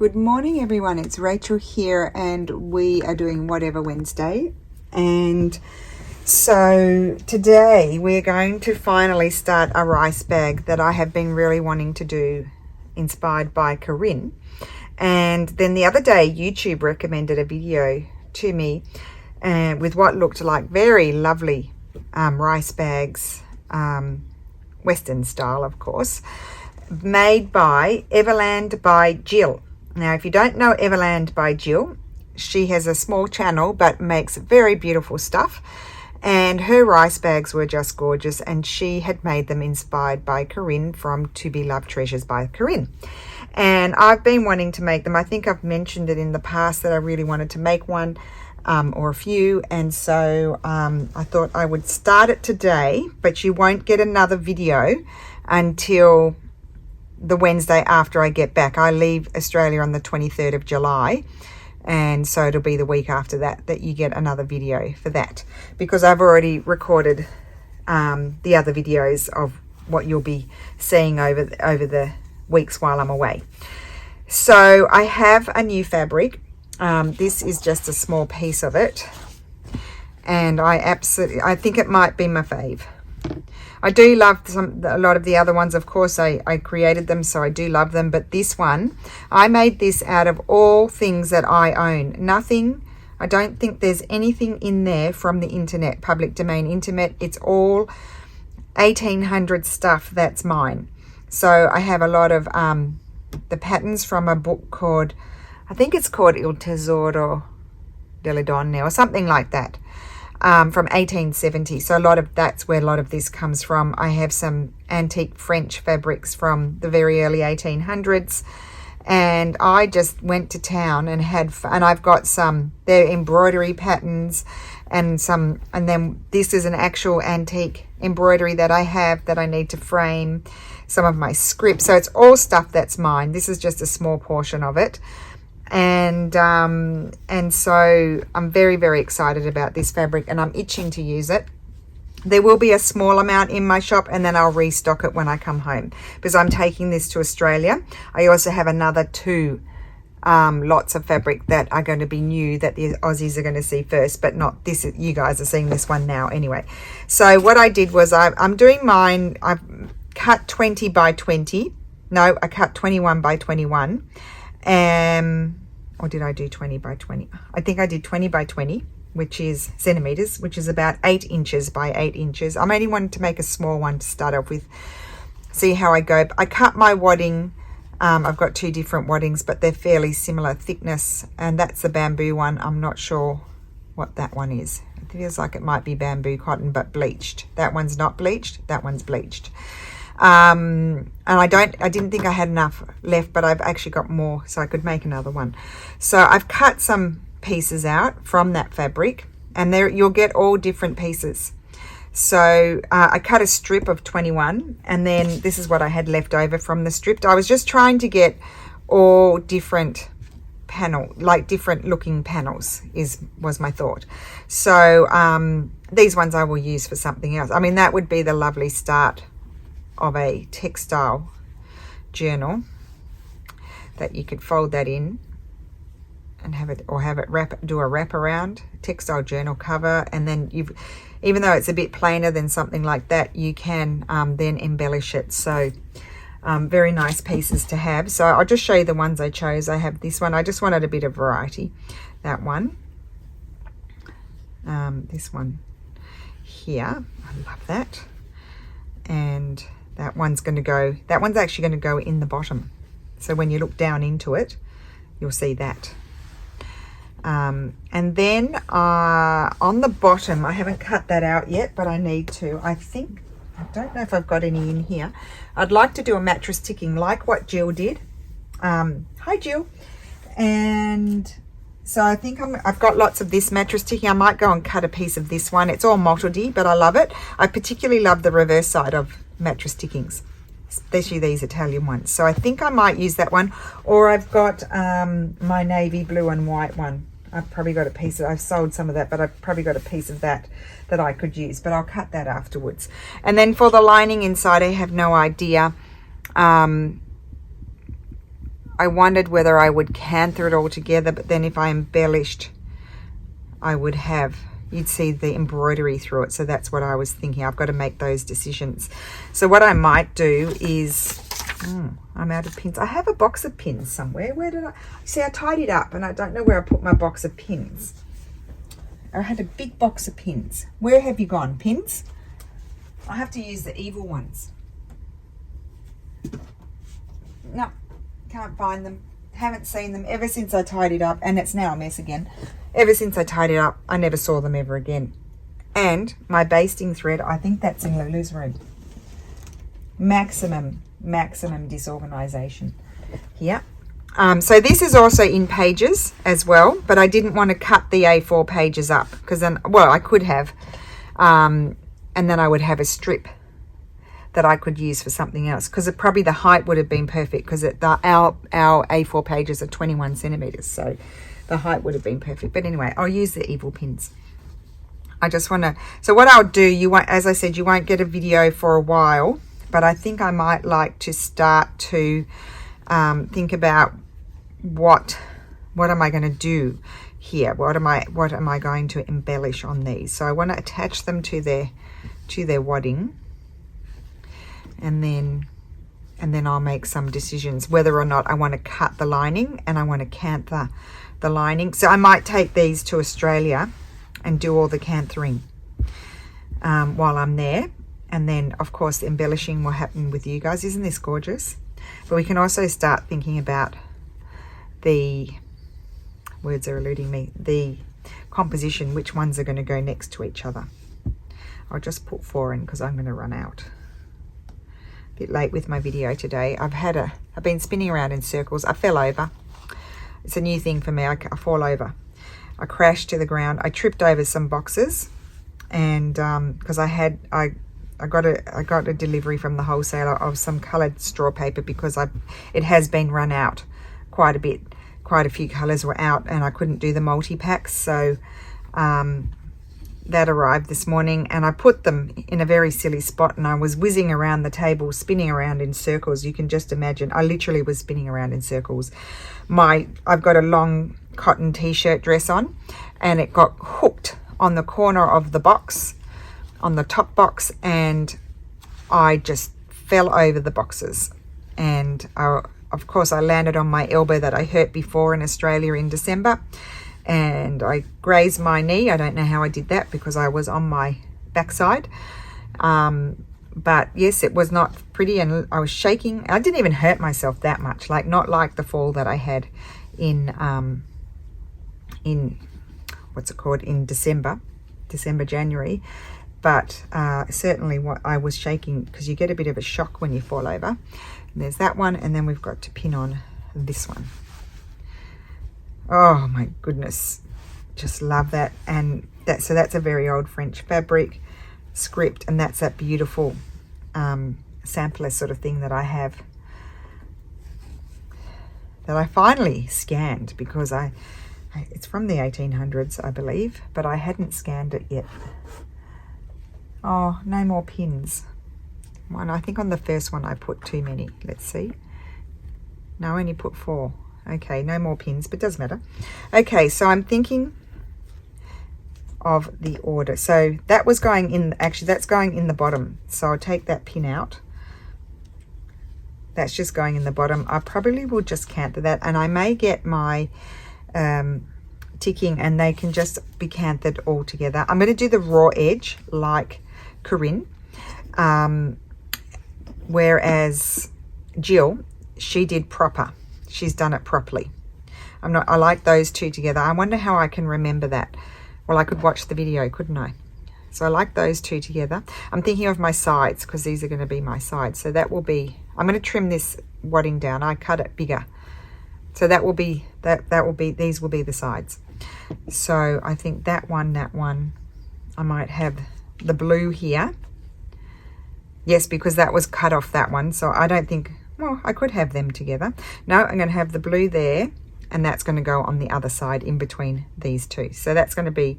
Good morning everyone, it's Rachel here and we are doing Whatever Wednesday. And so today we're going to finally start a rice bag that I have been really wanting to do, inspired by Corrine. And then the other day YouTube recommended a video to me with what looked like very lovely rice bags, Western style of course, made by Everland by Jill. Now, if you don't know Everland by Jill, she has a small channel but makes very beautiful stuff, and her rice bags were just gorgeous, and she had made them inspired by Corrine from To Be Loved Treasures by Corrine. And I've been wanting to make them. I think I've mentioned it in the past that I really wanted to make one or a few, and so I thought I would start it today, but you won't get another video until the Wednesday after I get back. I leave Australia on the 23rd of July, and so it'll be the week after that you get another video for that, because I've already recorded the other videos of what you'll be seeing over the weeks while I'm away. So I have a new fabric. This is just a small piece of it, and I think it might be my fave. I do love a lot of the other ones, of course. I created them, so I do love them. But this one, I made this out of all things that I own. Nothing, I don't think there's anything in there from the internet, public domain internet. It's all 1800 stuff that's mine. So I have a lot of the patterns from a book called, I think it's called Il Tesoro delle Donne or something like that. From 1870, so that's where a lot of this comes from. I have some antique French fabrics from the very early 1800s, and I just went to town and and I've got they're embroidery patterns, and then this is an actual antique embroidery that I have that I need to frame, some of my scripts. So it's all stuff that's mine. This is just a small portion of it. And so I'm very, very excited about this fabric, and I'm itching to use it. There will be a small amount in my shop, and then I'll restock it when I come home, because I'm taking this to Australia. I also have another 2 lots of fabric that are going to be new that the Aussies are going to see first, but not this. You guys are seeing this one now anyway. So what I did was I'm doing mine. I've cut 20 by 20. No, I cut 21 by 21. Or did I do 20 by 20? I think I did 20 by 20, which is centimeters, which is about 8 inches by 8 inches. I'm only wanting to make a small one to start off with, see how I go. I cut my wadding. I've got 2 different waddings, but they're fairly similar thickness, and that's the bamboo one. I'm not sure what that one is. It feels like it might be bamboo cotton, but bleached. That one's not bleached. That one's bleached. And I didn't think I had enough left, but I've actually got more, so I could make another one. So I've cut some pieces out from that fabric, and there you'll get all different pieces. So I cut a strip of 21, and then this is what I had left over from the strip. I was just trying to get all different like different looking panels was my thought. So these ones I will use for something else. I mean, that would be the lovely start of a textile journal, that you could fold that in and have it do a wrap around textile journal cover, and then even though it's a bit plainer than something like that, you can then embellish it. So very nice pieces to have. So I'll just show you the ones I chose. I have this one. I just wanted a bit of variety. That one, this one here, I love that. And that one's actually going to go in the bottom. So when you look down into it, you'll see that. And then on the bottom, I haven't cut that out yet, but I need to. I don't know if I've got any in here. I'd like to do a mattress ticking like what Jill did. Hi Jill. And so I think I've got lots of this mattress ticking. I might go and cut a piece of this one. It's all mottledy, but I love it. I particularly love the reverse side of mattress tickings, especially these Italian ones. So I think I might use that one, or I've got my navy blue and white one. I've probably got a piece of, I've sold some of that, but I've probably got a piece of that I could use, but I'll cut that afterwards. And then for the lining inside, I have no idea. I wondered whether I would canther it all together, but then if I embellished, I would have, you'd see the embroidery through it. So that's what I was thinking. I've got to make those decisions. So what I might do is, I'm out of pins. I have a box of pins somewhere. Where did I, see, I tidied up and I don't know where I put my box of pins. I had a big box of pins. Where have you gone, pins? I have to use the evil ones. No, can't find them. Haven't seen them ever since I tidied up, and it's now a mess again. Ever since I tidied up, I never saw them ever again. And my basting thread, I think that's in Lulu's room. Maximum disorganization here. So this is also in pages as well, but I didn't want to cut the A4 pages up because then, well, I could have, and then I would have a strip that I could use for something else, because probably the height would have been perfect, because our A4 pages are 21 centimeters, so the height would have been perfect. But anyway, I'll use the evil pins. I just want to, so what I'll do, you won't, as I said, you won't get a video for a while, but I think I might like to start to think about what am I going to do here? What am I going to embellish on these? So I want to attach them to their wadding, and then I'll make some decisions whether or not I want to cut the lining and I want to canther the lining. So I might take these to Australia and do all the canthering while I'm there, and then of course the embellishing will happen with you guys. Isn't this gorgeous? But we can also start thinking about the, words are eluding me, the composition, which ones are going to go next to each other. I'll just put 4 in because I'm going to run out. A bit late with my video today. I've been spinning around in circles. I fell over. It's a new thing for me. I fall over. I crashed to the ground. I tripped over some boxes, and because I got a delivery from the wholesaler of some coloured straw paper, because it has been run out quite a bit. Quite a few colours were out, and I couldn't do the multi-packs, so that arrived this morning, and I put them in a very silly spot, and I was whizzing around the table, spinning around in circles. You can just imagine, I literally was spinning around in circles. I've got a long cotton t-shirt dress on, and it got hooked on the corner of the box, on the top box, and I just fell over the boxes, and of course I landed on my elbow that I hurt before in Australia in December, and I grazed my knee. I don't know how I did that because I was on my backside, but yes, it was not pretty, and I was shaking. I didn't even hurt myself that much, like not like the fall that I had in what's it called, in January, but certainly what I was shaking, because you get a bit of a shock when you fall over. And there's that one, and then we've got to pin on this one. Oh my goodness, just love that. And so that's a very old French fabric script, and that's that beautiful sampler sort of thing that I have, that I finally scanned, because it's from the 1800s, I believe, but I hadn't scanned it yet. Oh, no more pins. I think on the first one I put too many. Let's see. No, I only put 4. Okay, no more pins, but doesn't matter. Okay, so I'm thinking of the order. So that was going in, actually that's going in the bottom. So I'll take that pin out. That's just going in the bottom. I probably will just canther that, and I may get my ticking, and they can just be canthered all together. I'm going to do the raw edge like Corrine. Whereas Jill, she did proper. She's done it properly. I like those two together. I wonder how I can remember that. Well, I could watch the video, couldn't I? So I like those two together. I'm thinking of my sides, because these are going to be my sides. So that will be, I'm going to trim this wadding down. I cut it bigger. So that will be, these will be the sides. So I think that one, I might have the blue here. Yes, because that was cut off, that one. So I don't think, well, I could have them together. No, I'm going to have the blue there, and that's going to go on the other side in between these two. So that's going to be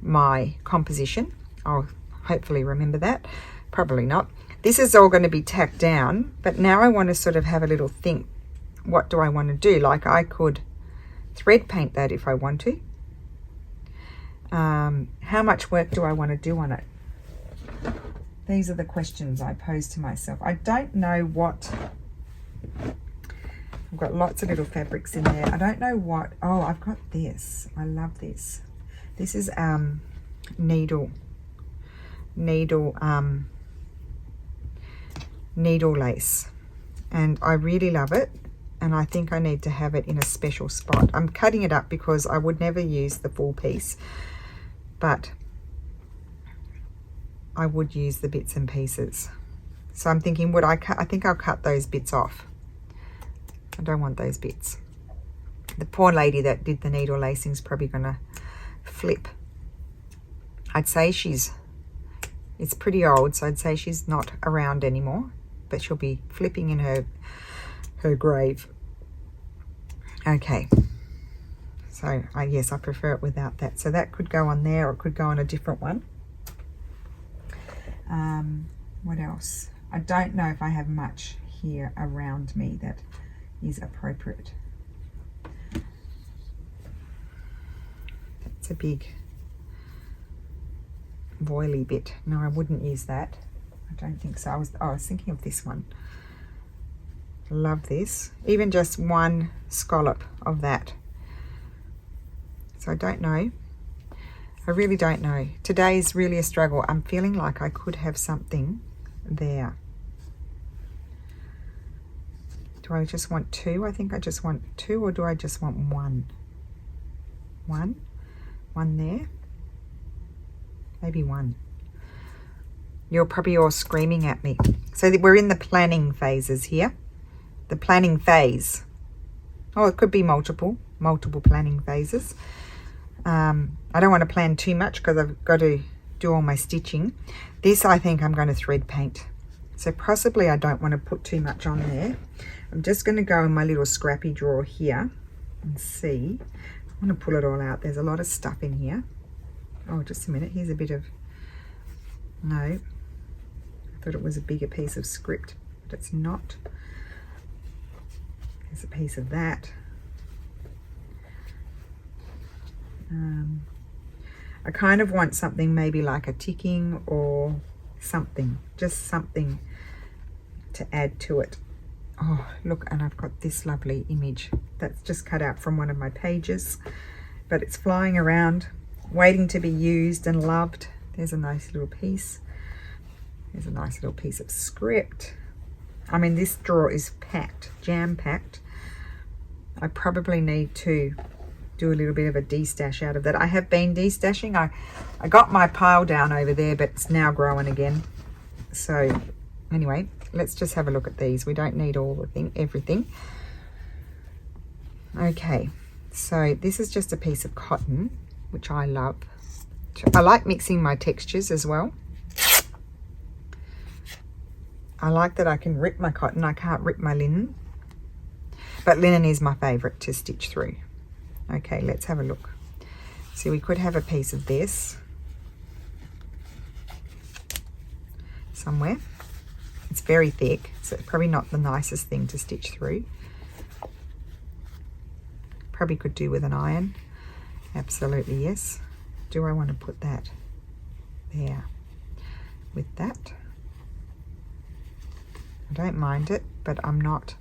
my composition. I'll hopefully remember that. Probably not. This is all going to be tacked down, but now I want to sort of have a little think what do I want to do? Like I could thread paint that if I want to. How much work do I want to do on it? These are the questions I pose to myself. I don't know what, I've got lots of little fabrics in there. I don't know what, oh, I've got this. I love this. This is needle lace, and I really love it, and I think I need to have it in a special spot. I'm cutting it up because I would never use the full piece, but I would use the bits and pieces. So I'm thinking, would I cut? I think I'll cut those bits off. I don't want those bits. The poor lady that did the needle lacing is probably gonna flip. I'd say it's pretty old, so I'd say she's not around anymore, but she'll be flipping in her grave. Okay, so yes, I prefer it without that. So that could go on there, or it could go on a different one. What else? I don't know if I have much here around me that is appropriate. That's a big voily bit. No, I wouldn't use that. I don't think so. I was thinking of this one. Love this. Even just one scallop of that. So I don't know. I really don't know. Today is really a struggle. I'm feeling like I could have something there. Do I just want two? I think I just want two, or do I just want one? One there. Maybe one. You're probably all screaming at me. So we're in the planning phases here. The planning phase. Oh, it could be multiple planning phases. I don't want to plan too much because I've got to do all my stitching. This I think I'm going to thread paint. So possibly I don't want to put too much on there. I'm just going to go in my little scrappy drawer here and see. I want to pull it all out. There's a lot of stuff in here. Oh, just a minute. Here's a bit of, no, I thought it was a bigger piece of script, but it's not. There's a piece of that. I kind of want something maybe like a ticking or something, just something to add to it. Oh, look, and I've got this lovely image that's just cut out from one of my pages, but it's flying around, waiting to be used and loved. There's a nice little piece. There's a nice little piece of script. I mean, this drawer is packed, jam-packed. I probably need to do a little bit of a de-stash out of that. I have been de-stashing. I got my pile down over there, but it's now growing again. So anyway, let's just have a look at these. We don't need all the everything. Okay, so this is just a piece of cotton, which I love. I like mixing my textures as well. I like that I can rip my cotton. I can't rip my linen, but linen is my favorite to stitch through. Okay, let's have a look. See, we could have a piece of this somewhere. It's very thick, so it's probably not the nicest thing to stitch through. Probably could do with an iron. Absolutely, yes. Do I want to put that there with that? I don't mind it, but I'm not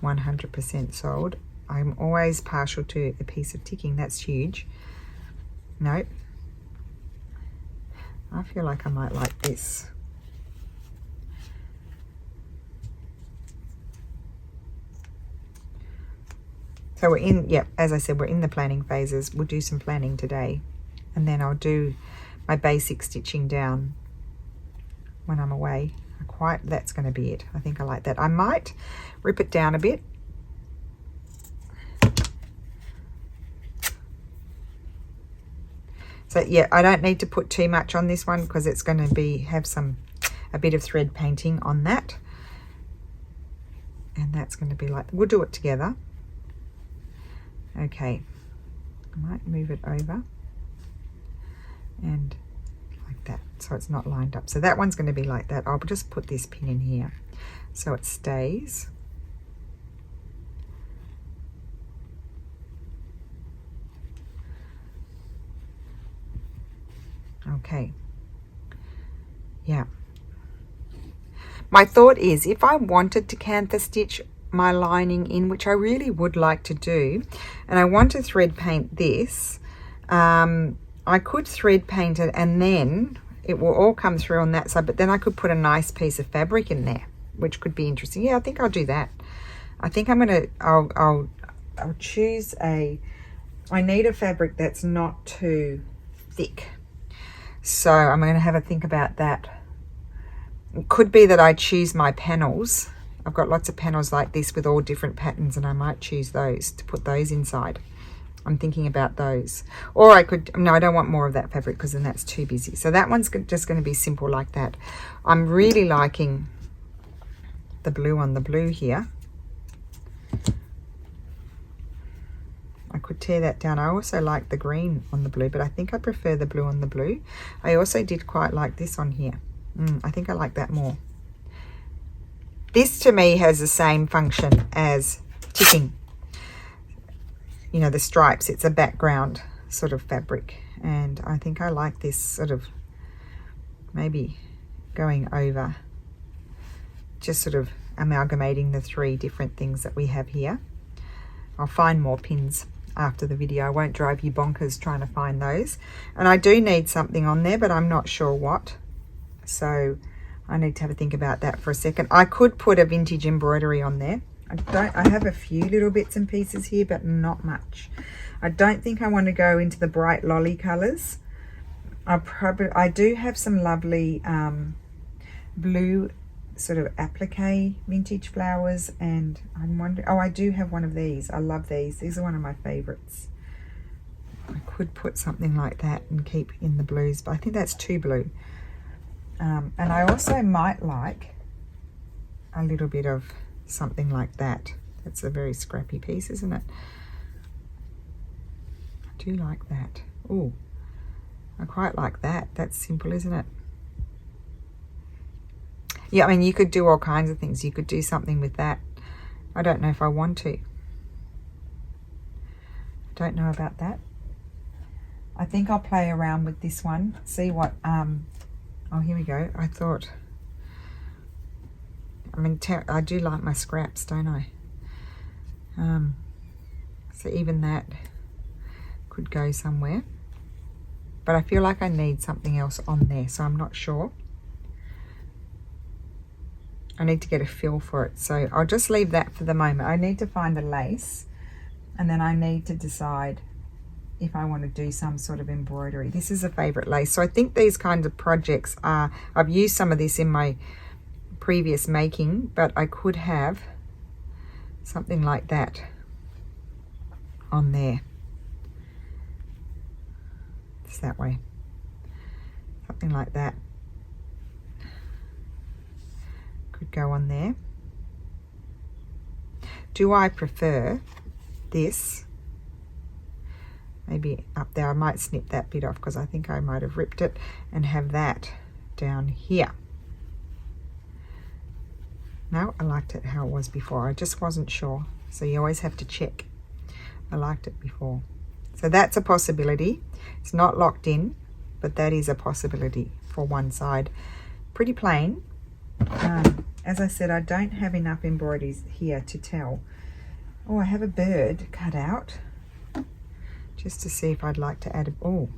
100% sold. I'm always partial to a piece of ticking. That's huge. Nope. I feel like I might like this. So we're in, yep, as I said, we're in the planning phases. We'll do some planning today, and then I'll do my basic stitching down when I'm away. That's going to be it. I think I like that. I might rip it down a bit. So yeah, I don't need to put too much on this one because it's going to have a bit of thread painting on that. And that's going to be like, we'll do it together. Okay, I might move it over and like that, so it's not lined up. So that one's going to be like that. I'll just put this pin in here so it stays. Okay. Yeah. My thought is if I wanted to cantha stitch my lining in, which I really would like to do, and I want to thread paint this, I could thread paint it and then it will all come through on that side, but then I could put a nice piece of fabric in there, which could be interesting. Yeah, I think I'll do that. I think I'm gonna, I'll choose I need a fabric that's not too thick. So I'm gonna have a think about that. It could be that I choose my panels. I've got lots of panels like this with all different patterns, and I might choose those to put those inside. I'm thinking about those. Or I could, no, I don't want more of that fabric because then that's too busy. So that one's just going to be simple like that. I'm really liking the blue on the blue here. I could tear that down. I also like the green on the blue, but I think I prefer the blue on the blue. I also did quite like this on here. I think I like that more. This to me has the same function as ticking. You know, the stripes, it's a background sort of fabric. And I think I like this sort of maybe going over, just sort of amalgamating the three different things that we have here. I'll find more pins after the video. I won't drive you bonkers trying to find those. And I do need something on there, but I'm not sure what. So I need to have a think about that for a second. I could put a vintage embroidery on there. I have a few little bits and pieces here, but not much. I don't think I want to go into the bright lolly colors. I do have some lovely blue sort of applique vintage flowers, and I'm wondering, oh, I do have one of these. I love these. These are one of my favorites. I could put something like that and keep in the blues, but I think that's too blue. And I also might like a little bit of something like that. That's a very scrappy piece, isn't it? I do like that. Oh, I quite like that. That's simple, isn't it? Yeah, I mean, you could do all kinds of things. You could do something with that. I don't know if I want to. I don't know about that. I think I'll play around with this one. See what, oh, here we go. I thought, I mean, I do like my scraps, don't I? So even that could go somewhere. But I feel like I need something else on there, so I'm not sure. I need to get a feel for it. So I'll just leave that for the moment. I need to find a lace, and then I need to decide if I want to do some sort of embroidery. This is a favorite lace. So I think these kinds of projects are, I've used some of this in my previous making, but I could have something like that on there. It's that way. Something like that could go on there. Do I prefer this? Maybe up there. I might snip that bit off because I think I might have ripped it, and have that down here. No, I liked it how it was before. I just wasn't sure. So you always have to check. I liked it before. So that's a possibility. It's not locked in, but that is a possibility for one side. Pretty plain. As I said, I don't have enough embroideries here to tell. Oh, I have a bird cut out, just to see if I'd like to add a, oh,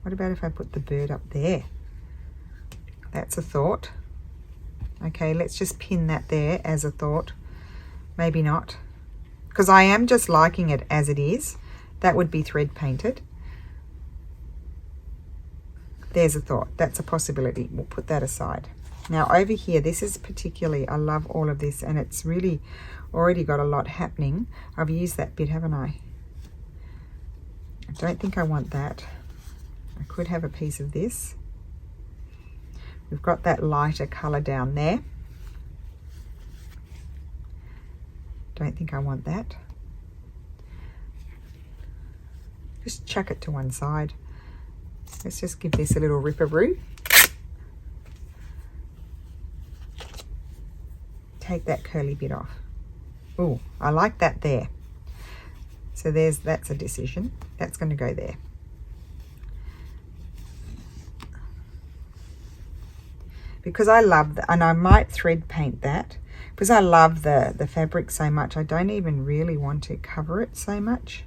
what about if I put the bird up there? That's a thought. Okay, let's just pin that there as a thought. Maybe not, because I am just liking it as it is. That would be thread painted. There's a thought. That's a possibility. We'll put that aside. Now over here, this is particularly, I love all of this, and it's really already got a lot happening. I've used that bit, haven't I? I don't think I want that. I could have a piece of this. We've got that lighter color down there. Don't think I want that. Just chuck it to one side. Let's just give this a little ripperoo. Take that curly bit off. Oh, I like that there. So that's a decision. That's going to go there. because I love and I might thread paint that because I love the fabric so much. I don't even really want to cover it so much.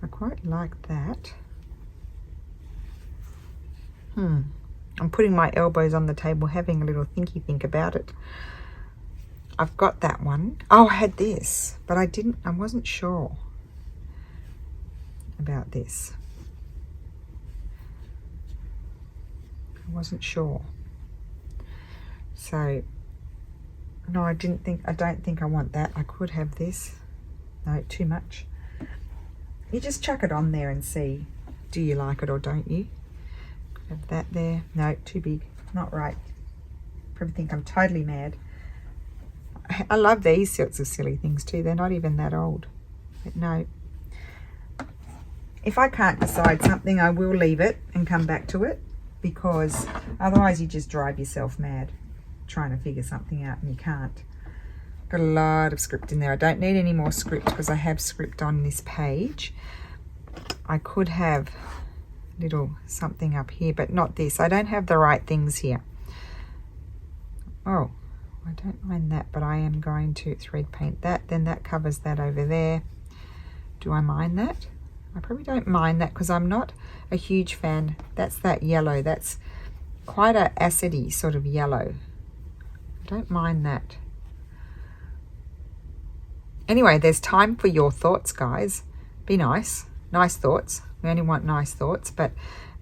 I quite like that. I'm putting my elbows on the table, having a little thinky think about it. I've got that one. Oh, I had this, but I wasn't sure about this. I wasn't sure. So, no, I don't think I want that. I could have this. No, too much. You just chuck it on there and see, do you like it or don't you? Could have that there. No, too big. Not right. Probably think I'm totally mad. I love these sorts of silly things too. They're not even that old. But no. If I can't decide something, I will leave it and come back to it, because otherwise you just drive yourself mad trying to figure something out and you can't. Got a lot of script in there. I don't need any more script because I have script on this page. I could have a little something up here, but not this. I don't have the right things here. Oh, I don't mind that, but I am going to thread paint that. Then that covers that over there. Do I mind that? I probably don't mind that because I'm not a huge fan. That's that yellow. That's quite a acidy sort of yellow. I don't mind that. Anyway, there's time for your thoughts, guys. Be nice. Nice thoughts. We only want nice thoughts, but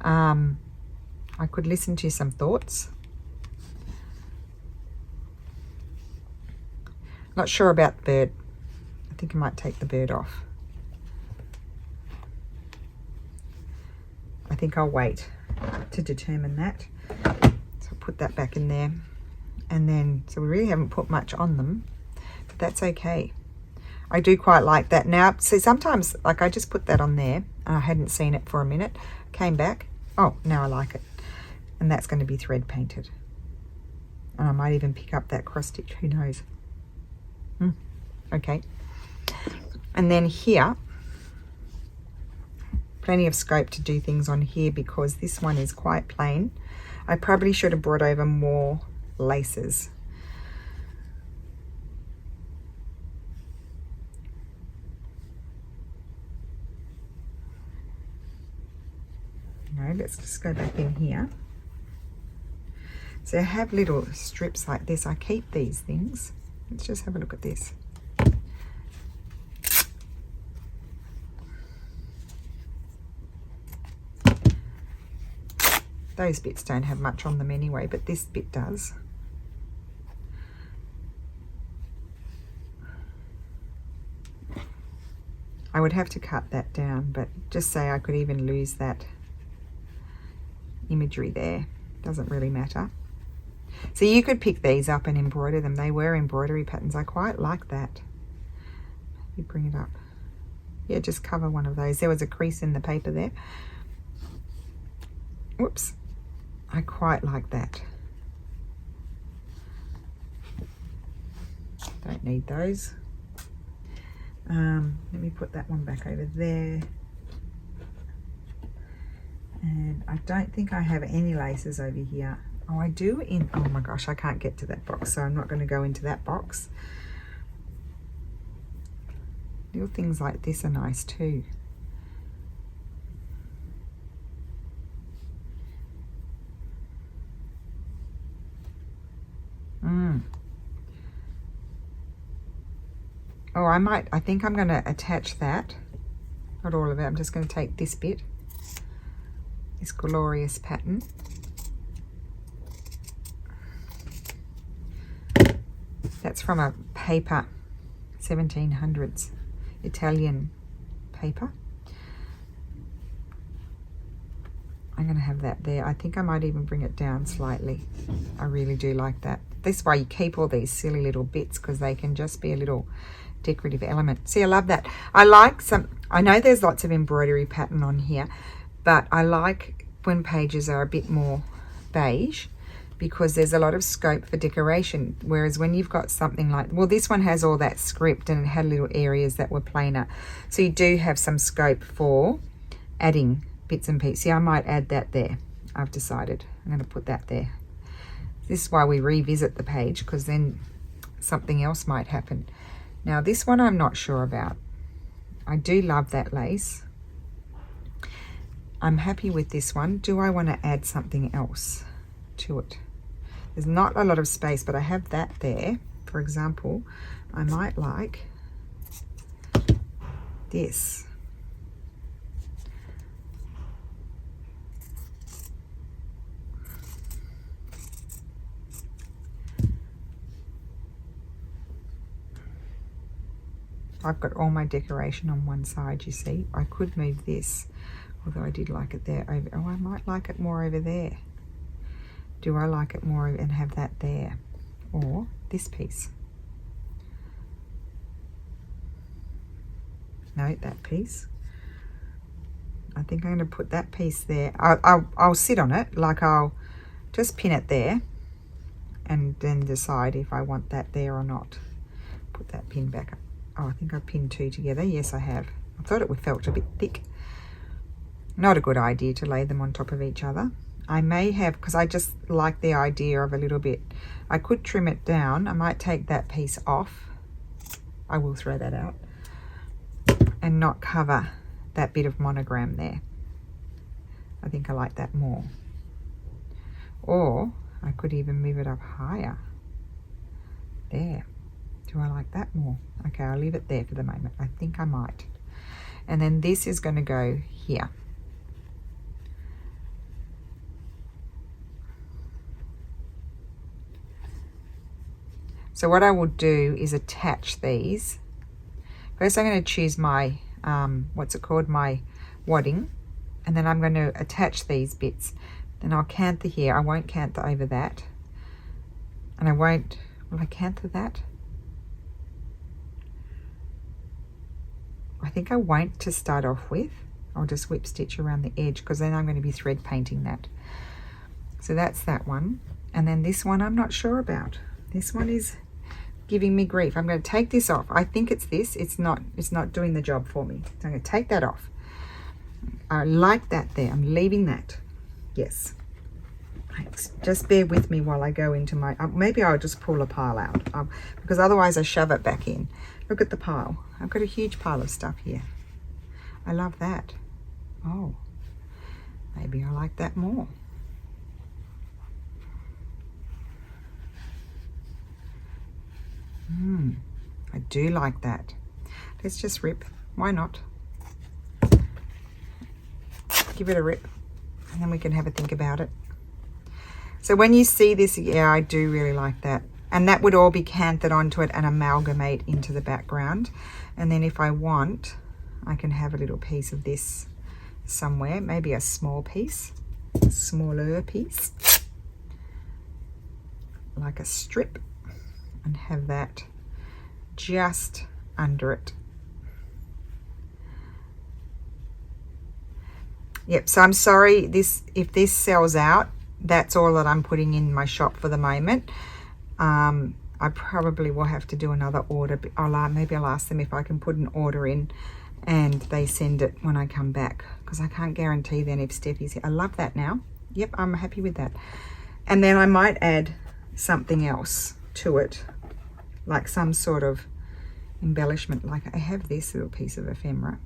I could listen to some thoughts. Not sure about the bird. I think I might take the bird off. I think I'll wait to determine that. So I'll put that back in there. And then, so we really haven't put much on them, but that's okay. I do quite like that. Now, see, sometimes, like I just put that on there, and I hadn't seen it for a minute, came back, oh, now I like it. And that's going to be thread painted. And I might even pick up that cross stitch, who knows. Okay. And then here, plenty of scope to do things on here because this one is quite plain. I probably should have brought over more laces. No, let's just go back in here. So I have little strips like this. I keep these things. Let's just have a look at this. Those bits don't have much on them anyway, but this bit does. I would have to cut that down, but just say I could even lose that imagery there. Doesn't really matter. So you could pick these up and embroider them. They were embroidery patterns. I quite like that. You bring it up. Yeah, just cover one of those. There was a crease in the paper there. Whoops. I quite like that. Don't need those. Let me put that one back over there. And I don't think I have any laces over here. Oh, I do in, oh my gosh, I can't get to that box, so I'm not going to go into that box. Little things like this are nice too. Oh, I think I'm going to attach that. Not all of it. I'm just going to take this bit. This glorious pattern. That's from a paper, 1700s, Italian paper. I'm going to have that there. I think I might even bring it down slightly. I really do like that. This way you keep all these silly little bits because they can just be a little decorative element. See, I love that. I like some, I know there's lots of embroidery pattern on here, but I like when pages are a bit more beige because there's a lot of scope for decoration. Whereas when you've got something like, well, this one has all that script and it had little areas that were plainer. So you do have some scope for adding bits and pieces. See, I might add that there. I've decided I'm going to put that there. This is why we revisit the page, because then something else might happen. Now this one I'm not sure about. I do love that lace. I'm happy with this one. Do I want to add something else to it? There's not a lot of space, but I have that there. For example, I might like this. I've got all my decoration on one side, you see. I could move this, although I did like it there. Oh, I might like it more over there. Do I like it more and have that there? Or this piece? No, that piece. I think I'm going to put that piece there. I'll sit on it, like I'll just pin it there and then decide if I want that there or not. Put that pin back up. Oh, I think I pinned two together. Yes, I have. I thought it felt a bit thick. Not a good idea to lay them on top of each other. I may have, because I just like the idea of a little bit. I could trim it down. I might take that piece off. I will throw that out. And not cover that bit of monogram there. I think I like that more. Or I could even move it up higher. There. Do I like that more? Okay, I'll leave it there for the moment. I think I might. And then this is going to go here. So what I will do is attach these. First I'm going to choose my, what's it called, my wadding. And then I'm going to attach these bits. Then I'll canther here. I won't canther over that. And I won't, will I canther that? I think I won't to start off with. I'll just whip stitch around the edge, because then I'm going to be thread painting that. So that's that one. And then this one I'm not sure about. This one is giving me grief. I'm going to take this off. I think it's this. It's not doing the job for me. So I'm going to take that off. I like that there. I'm leaving that. Yes. Just bear with me while I go into my, maybe I'll just pull a pile out, because otherwise I shove it back in. Look at the pile. I've got a huge pile of stuff here. I love that. Oh, maybe I like that more. I do like that. Let's just rip. Why not? Give it a rip, and then we can have a think about it. So when you see this, yeah, I do really like that. And that would all be canted onto it and amalgamate into the background. And then if I want, I can have a little piece of this somewhere, maybe a small piece, a smaller piece, like a strip, and have that just under it. Yep, so I'm sorry if this sells out, that's all that I'm putting in my shop for the moment. I probably will have to do another order. Maybe I'll ask them if I can put an order in and they send it when I come back, because I can't guarantee then if Steffi's here. I love that now. Yep, I'm happy with that. And then I might add something else to it, like some sort of embellishment. Like I have this little piece of ephemera.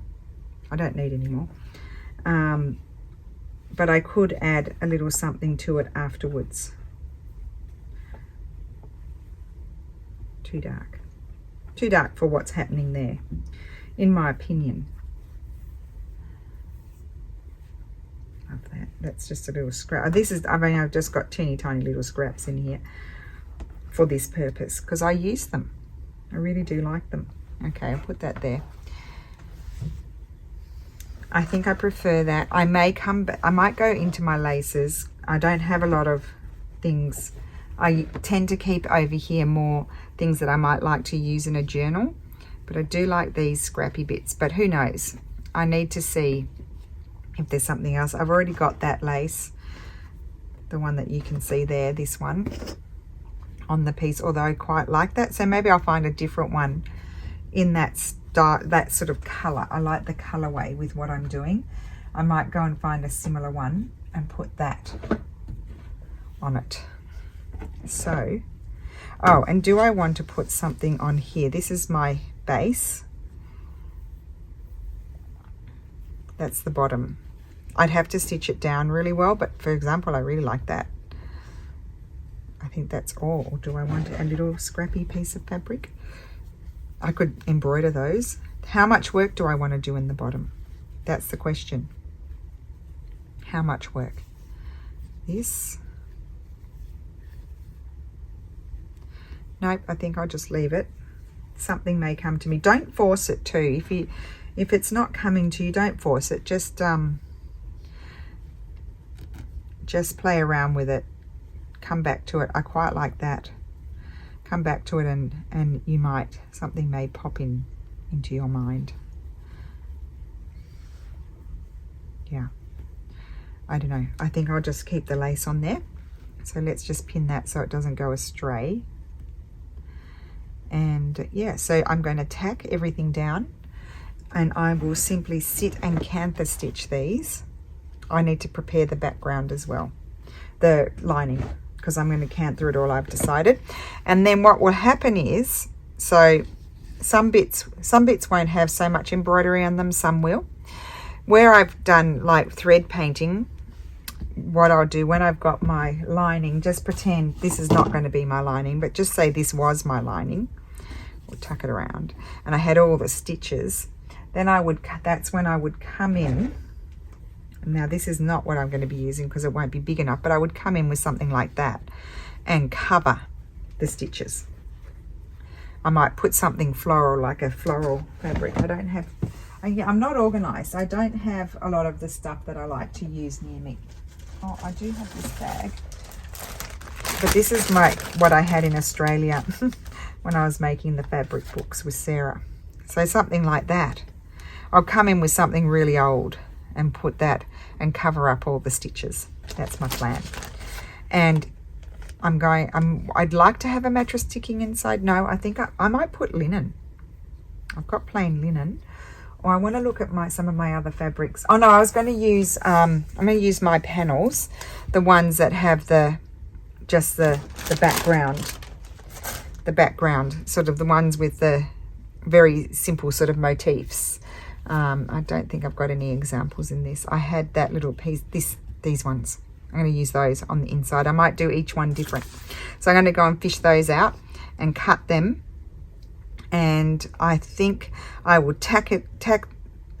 I don't need any more. But I could add a little something to it afterwards. Too dark. Too dark for what's happening there, in my opinion. Love that. That's just a little scrap. This is, I mean, I've just got teeny tiny little scraps in here for this purpose, because I use them. I really do like them. Okay, I'll put that there. I think I prefer that. I may come back, I might go into my laces. I don't have a lot of things. I tend to keep over here more things that I might like to use in a journal, but I do like these scrappy bits. But who knows? I need to see if there's something else. I've already got that lace, the one that you can see there, this one on the piece, although I quite like that. So maybe I'll find a different one in that style, that sort of color. I like the colorway with what I'm doing. I might go and find a similar one and put that on it. So, oh, and do I want to put something on here? This is my base. That's the bottom. I'd have to stitch it down really well, but for example, I really like that. I think that's all. Or do I want a little scrappy piece of fabric? I could embroider those. How much work do I want to do in the bottom? That's the question. How much work? This. Nope, I think I'll just leave it. Something may come to me. Don't force it too. If it's not coming to you, don't force it. Just play around with it. Come back to it. I quite like that. Come back to it and you might, something may pop into your mind. Yeah. I don't know. I think I'll just keep the lace on there. So let's just pin that so it doesn't go astray. And yeah, so I'm going to tack everything down and I will simply sit and cantha stitch these. I need to prepare the background as well, the lining, because I'm going to cantha it all, I've decided. And then what will happen is, so some bits won't have so much embroidery on them, some will. Where I've done like thread painting, what I'll do when I've got my lining, just pretend this is not going to be my lining, but just say this was my lining. We'll tuck it around. And I had all the stitches. Then that's when I would come in. Now this is not what I'm going to be using because it won't be big enough, but I would come in with something like that and cover the stitches. I might put something floral, like a floral fabric. I'm not organized. I don't have a lot of the stuff that I like to use near me. Oh, I do have this bag. But this is what I had in Australia when I was making the fabric books with Sarah. So something like that. I'll come in with something really old and put that and cover up all the stitches. That's my plan. And I'd like to have a mattress ticking inside. No, I think I might put linen. I've got plain linen. Or I want to look at some of my other fabrics. Oh no, I was going to use I'm going to use my panels, the ones that have just the background, sort of the ones with the very simple sort of motifs. I don't think I've got any examples in this. I had that little piece, these ones. I'm going to use those on the inside. I might do each one different. So I'm going to go and fish those out and cut them. And I think I will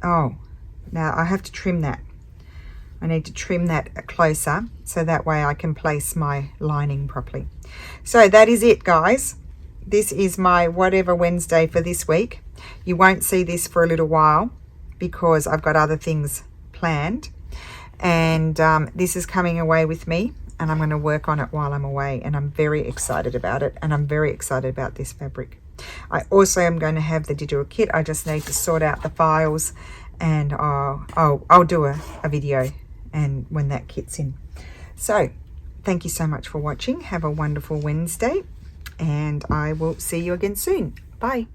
oh, now I have to trim that. I need to trim that closer so that way I can place my lining properly. So that is it, guys. This is my whatever Wednesday for this week. You won't see this for a little while because I've got other things planned. And this is coming away with me and I'm going to work on it while I'm away. And I'm very excited about it. And I'm very excited about this fabric. I also am going to have the digital kit. I just need to sort out the files and I'll do a video and when that kit's in. So thank you so much for watching. Have a wonderful Wednesday and I will see you again soon. Bye.